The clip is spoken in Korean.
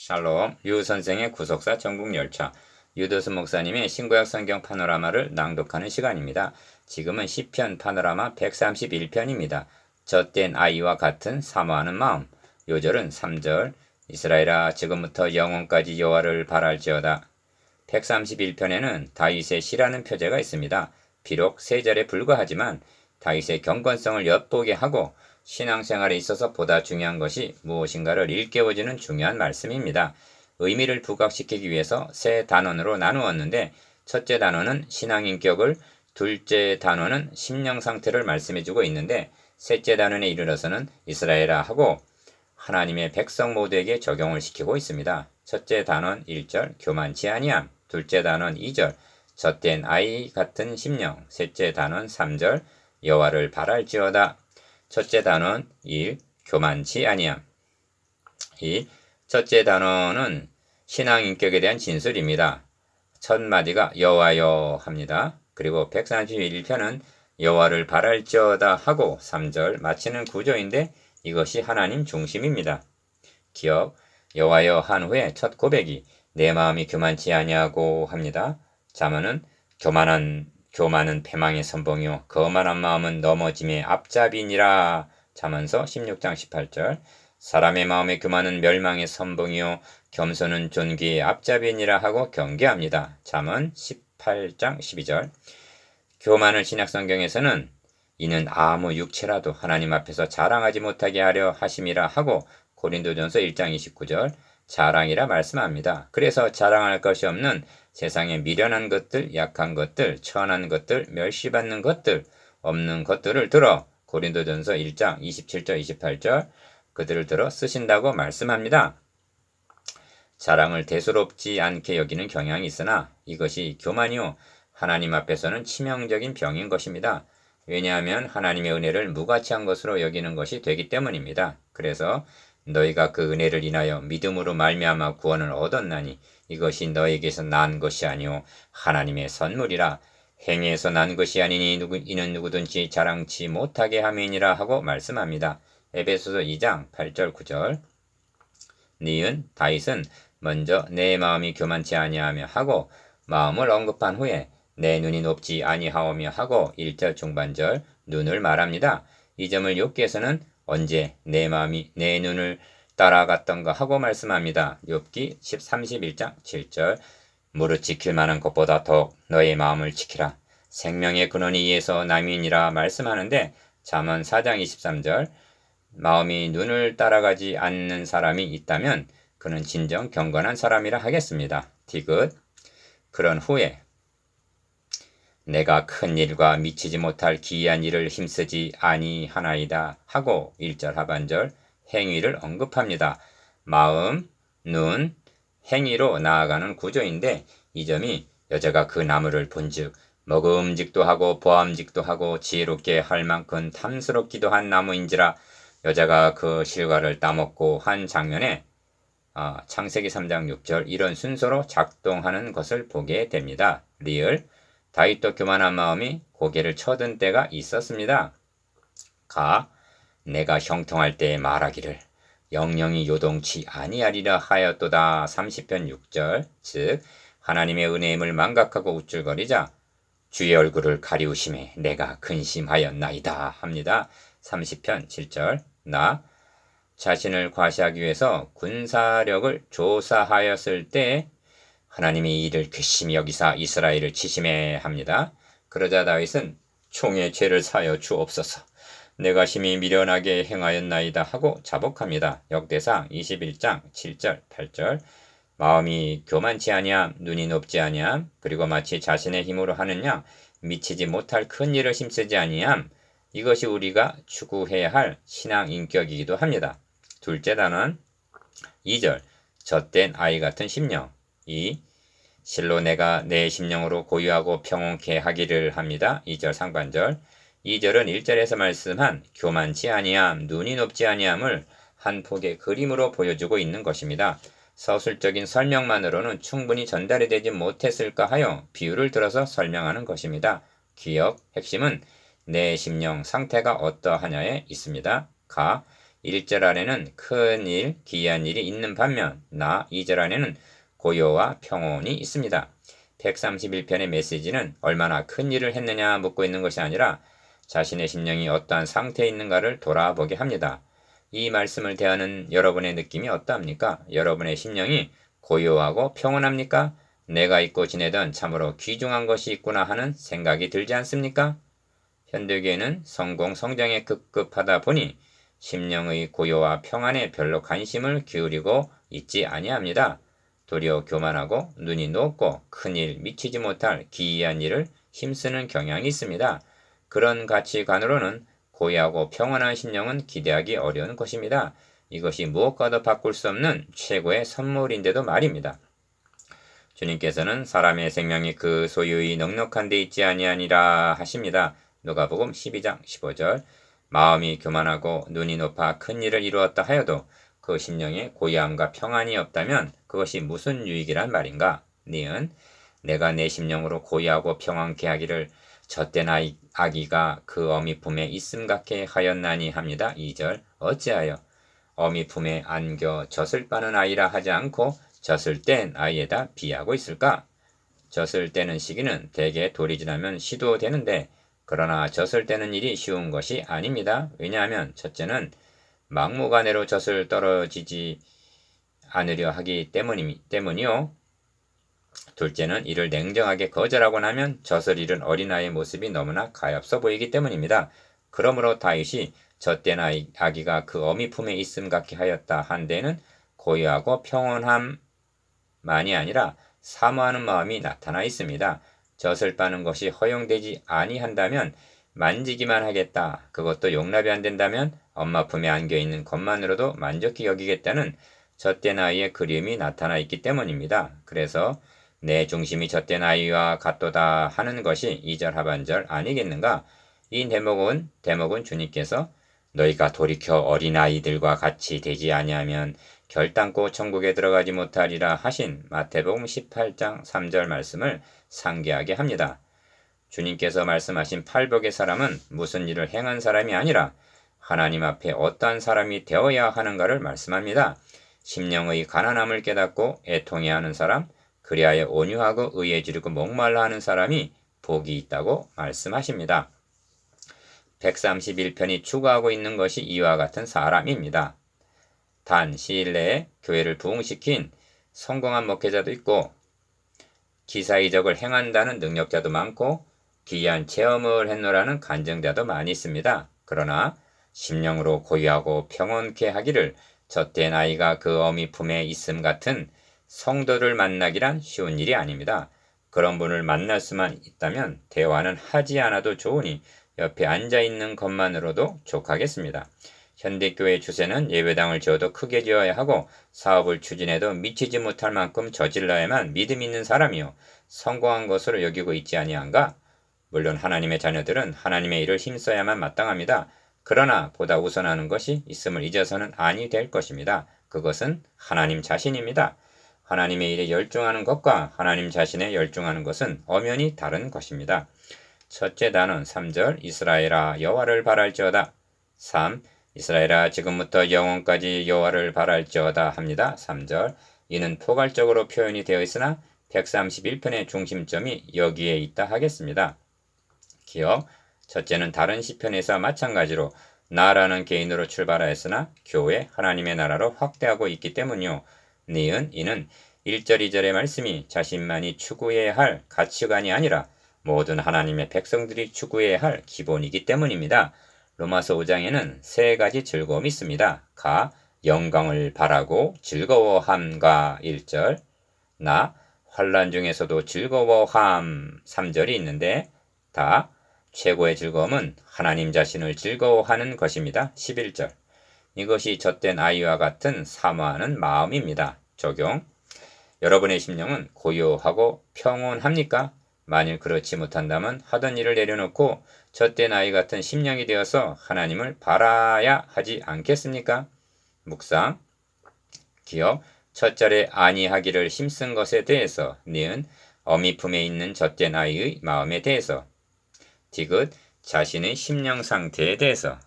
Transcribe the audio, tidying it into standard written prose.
샬롬, 유 선생의 구속사 전국열차, 유도수 목사님의 신구약 성경 파노라마를 낭독하는 시간입니다. 지금은 시편 파노라마 131편입니다. 젖된 아이와 같은 사모하는 마음. 요절은 3절, 이스라엘아 지금부터 영원까지 여호와를 바랄지어다. 131편에는 다윗의 시라는 표제가 있습니다. 비록 3절에 불과하지만 다윗의 경건성을 엿보게 하고 신앙생활에 있어서 보다 중요한 것이 무엇인가를 일깨워주는 중요한 말씀입니다. 의미를 부각시키기 위해서 세 단원으로 나누었는데 첫째 단원은 신앙인격을, 둘째 단원은 심령상태를 말씀해주고 있는데 셋째 단원에 이르러서는 이스라엘아 하고 하나님의 백성 모두에게 적용을 시키고 있습니다. 첫째 단원 1절 교만치 아니함, 둘째 단원 2절 젖된 아이 같은 심령, 셋째 단원 3절 여호와를 바랄지어다. 첫째 단원 1. 교만치 아니함. 2. 첫째 단원은 신앙인격에 대한 진술입니다. 첫 마디가 여호와여 합니다. 그리고 131편은 여호와를 바랄지어다 하고 3절 마치는 구조인데 이것이 하나님 중심입니다. 기억, 여호와여 한 후에 첫 고백이 내 마음이 교만치 아니하고 합니다. 잠언은 교만은 패망의 선봉이요 거만한 마음은 넘어짐의 앞잡이니라. 잠언서 16장 18절 사람의 마음의 교만은 멸망의 선봉이요 겸손은 존귀의 앞잡이니라 하고 경계합니다. 잠언 18장 12절 교만을 신약성경에서는 이는 아무 육체라도 하나님 앞에서 자랑하지 못하게 하려 하심이라 하고 고린도전서 1장 29절 자랑이라 말씀합니다. 그래서 자랑할 것이 없는 세상의 미련한 것들, 약한 것들, 천한 것들, 멸시받는 것들, 없는 것들을 들어 고린도전서 1장 27절 28절 그들을 들어 쓰신다고 말씀합니다. 자랑을 대수롭지 않게 여기는 경향이 있으나 이것이 교만이요 하나님 앞에서는 치명적인 병인 것입니다. 왜냐하면 하나님의 은혜를 무가치한 것으로 여기는 것이 되기 때문입니다. 그래서 너희가 그 은혜를 인하여 믿음으로 말미암아 구원을 얻었나니 이것이 너희에게서 난 것이 아니오 하나님의 선물이라. 행위에서 난 것이 아니니 이는 누구든지 자랑치 못하게 함이니라 하고 말씀합니다. 에베소서 2장 8절 9절 니은 다윗은 먼저 내 마음이 교만치 아니하며 하고 마음을 언급한 후에 내 눈이 높지 아니하오며 하고 1절 중반절 눈을 말합니다. 이 점을 욥기에서는 언제 내 마음이 내 눈을 따라갔던가 하고 말씀합니다. 욥기 31장 7절 무릇 지킬 만한 것보다 더욱 너의 마음을 지키라. 생명의 근원이 이에서 남이니라 말씀하는데 잠언 4장 23절 마음이 눈을 따라가지 않는 사람이 있다면 그는 진정 경건한 사람이라 하겠습니다. 디귿 그런 후에 내가 큰 일과 미치지 못할 기이한 일을 힘쓰지 아니하나이다 하고 1절 하반절 행위를 언급합니다. 마음, 눈, 행위로 나아가는 구조인데 이 점이 여자가 그 나무를 본즉 먹음직도 하고 보암직도 하고 지혜롭게 할 만큼 탐스럽기도 한 나무인지라 여자가 그 실과를 따먹고 한 장면에 창세기 3장 6절 이런 순서로 작동하는 것을 보게 됩니다. 리을 다윗도 교만한 마음이 고개를 쳐든 때가 있었습니다. 가 내가 형통할 때에 말하기를 영영이 요동치 아니하리라 하였도다. 30편 6절 즉 하나님의 은혜임을 망각하고 우쭐거리자 주의 얼굴을 가리우심에 내가 근심하였나이다 합니다. 30편 7절 나 자신을 과시하기 위해서 군사력을 조사하였을 때 하나님이 이를 괘씸히 여기사 이스라엘을 치심해 합니다. 그러자 다윗은 총의 죄를 사여 주옵소서 내가 심히 미련하게 행하였나이다 하고 자복합니다. 역대상 21장 7절 8절 마음이 교만치 아니함 눈이 높지 아니함 그리고 마치 자신의 힘으로 하느냐 미치지 못할 큰 일을 힘쓰지 아니함 이것이 우리가 추구해야 할 신앙 인격이기도 합니다. 둘째 단원 2절 젖된 아이 같은 심령 2. 실로 내가 내 심령으로 고유하고 평온케 하기를 합니다. 2절 상반절 2절은 1절에서 말씀한 교만치 아니함, 눈이 높지 아니함을 한 폭의 그림으로 보여주고 있는 것입니다. 서술적인 설명만으로는 충분히 전달이 되지 못했을까 하여 비유를 들어서 설명하는 것입니다. 기억, 핵심은 내 심령 상태가 어떠하냐에 있습니다. 가, 1절 안에는 큰 일, 기이한 일이 있는 반면 나 2절 안에는 고요와 평온이 있습니다. 131편의 메시지는 얼마나 큰 일을 했느냐 묻고 있는 것이 아니라 자신의 심령이 어떠한 상태에 있는가를 돌아보게 합니다. 이 말씀을 대하는 여러분의 느낌이 어떠합니까? 여러분의 심령이 고요하고 평온합니까? 내가 잊고 지내던 참으로 귀중한 것이 있구나 하는 생각이 들지 않습니까? 현대교회는 성공, 성장에 급급하다 보니 심령의 고요와 평안에 별로 관심을 기울이고 있지 아니합니다. 도리어 교만하고 눈이 높고 큰일 미치지 못할 기이한 일을 힘쓰는 경향이 있습니다. 그런 가치관으로는 고요하고 평안한 심령은 기대하기 어려운 것입니다. 이것이 무엇과도 바꿀 수 없는 최고의 선물인데도 말입니다. 주님께서는 사람의 생명이 그 소유의 넉넉한 데 있지 아니하니라 하십니다. 누가복음 12장 15절. 마음이 교만하고 눈이 높아 큰 일을 이루었다 하여도 그 심령에 고요함과 평안이 없다면 그것이 무슨 유익이란 말인가? 니은 내가 내 심령으로 고요하고 평안케 하기를 젖된 아기가 그 어미 품에 있음 같게 하였나니 합니다. 2절. 어찌하여 어미 품에 안겨 젖을 빠는 아이라 하지 않고 젖을 뗀 아이에다 비하고 있을까? 젖을 떼는 시기는 대개 돌이 지나면 시도 되는데 그러나 젖을 떼는 일이 쉬운 것이 아닙니다. 왜냐하면 첫째는 막무가내로 젖을 떨어지지 않으려 하기 때문이요. 둘째는 이를 냉정하게 거절하고 나면 젖을 잃은 어린아이의 모습이 너무나 가엾어 보이기 때문입니다. 그러므로 다윗이 젖된 아기가 그 어미 품에 있음 같게 하였다 한 데에는 고요하고 평온함만이 아니라 사모하는 마음이 나타나 있습니다. 젖을 빠는 것이 허용되지 아니한다면 만지기만 하겠다. 그것도 용납이 안 된다면 엄마 품에 안겨있는 것만으로도 만족히 여기겠다는 젖된 아이의 그리움이 나타나 있기 때문입니다. 그래서 내 중심이 젖된 아이와 같도다 하는 것이 2절 하반절 아니겠는가? 이 대목은 주님께서 너희가 돌이켜 어린아이들과 같이 되지 아니하면 결단코 천국에 들어가지 못하리라 하신 마태복음 18장 3절 말씀을 상기하게 합니다. 주님께서 말씀하신 팔복의 사람은 무슨 일을 행한 사람이 아니라 하나님 앞에 어떠한 사람이 되어야 하는가를 말씀합니다. 심령의 가난함을 깨닫고 애통해야 하는 사람, 그리하여 온유하고 의에 지르고 목말라 하는 사람이 복이 있다고 말씀하십니다. 131편이 추구하고 있는 것이 이와 같은 사람입니다. 단 시일 내에 교회를 부흥시킨 성공한 목회자도 있고 기사이적을 행한다는 능력자도 많고 기이한 체험을 했노라는 간증자도 많이 있습니다. 그러나 심령으로 고요하고 평온케 하기를 젖된 아이가 그 어미 품에 있음 같은 성도를 만나기란 쉬운 일이 아닙니다. 그런 분을 만날 수만 있다면 대화는 하지 않아도 좋으니 옆에 앉아있는 것만으로도 족하겠습니다. 현대교회 추세는 예배당을 지어도 크게 지어야 하고 사업을 추진해도 미치지 못할 만큼 저질러야만 믿음 있는 사람이요 성공한 것으로 여기고 있지 아니한가? 물론 하나님의 자녀들은 하나님의 일을 힘써야만 마땅합니다. 그러나 보다 우선하는 것이 있음을 잊어서는 아니 될 것입니다. 그것은 하나님 자신입니다. 하나님의 일에 열중하는 것과 하나님 자신에 열중하는 것은 엄연히 다른 것입니다. 첫째 단원 3절 이스라엘아 여호와를 바랄지어다. 3. 이스라엘아 지금부터 영원까지 여호와를 바랄지어다 합니다. 3절 이는 포괄적으로 표현이 되어 있으나 131편의 중심점이 여기에 있다 하겠습니다. 기억 첫째는 다른 시편에서 마찬가지로 나라는 개인으로 출발하였으나 교회 하나님의 나라로 확대하고 있기 때문이요. 니은 이는 1절 2절의 말씀이 자신만이 추구해야 할 가치관이 아니라 모든 하나님의 백성들이 추구해야 할 기본이기 때문입니다. 로마서 5장에는 세 가지 즐거움이 있습니다. 가 영광을 바라고 즐거워함과 1절 나 환난 중에서도 즐거워함 3절이 있는데 다 최고의 즐거움은 하나님 자신을 즐거워하는 것입니다. 11절 이것이 젖된 아이와 같은 사모하는 마음입니다. 적용 여러분의 심령은 고요하고 평온합니까? 만일 그렇지 못한다면 하던 일을 내려놓고 젖된 아이 같은 심령이 되어서 하나님을 바라야 하지 않겠습니까? 묵상 기억 첫절에 아니하기를 힘쓴 것에 대해서 니은 어미 품에 있는 젖된 아이의 마음에 대해서 디귿 자신의 심령 상태에 대해서